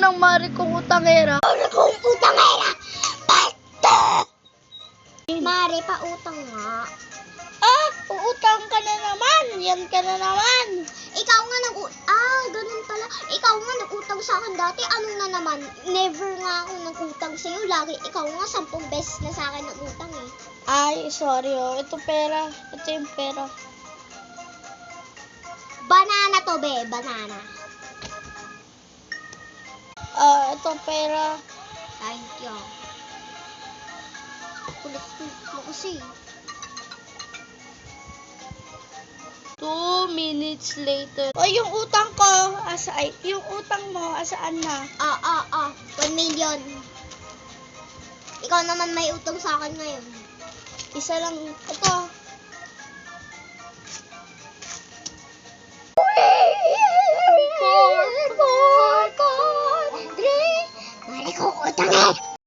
ng mari kong utangera. Mari kong utangera! Basta! Mari, pautang nga. Uutang ka na naman. Yan ka na naman. Ikaw nga ganun pala. Ikaw nga nag-utang sa akin dati. Anong na naman? Never nga ako nag-utang sa'yo. Lagi ikaw nga 10 beses na sa akin nag-utang eh. Ay, sorry oh. Ito pera. Ito yung pera. Banana to, be. Banana. Ito pera. Thank you. Kulit mo kasi. 2 minutes later. Yung utang ko, yung utang mo, asaan na? 1 million. Ikaw naman may utang sa akin ngayon. Isa lang, ito. Mari kong utangera!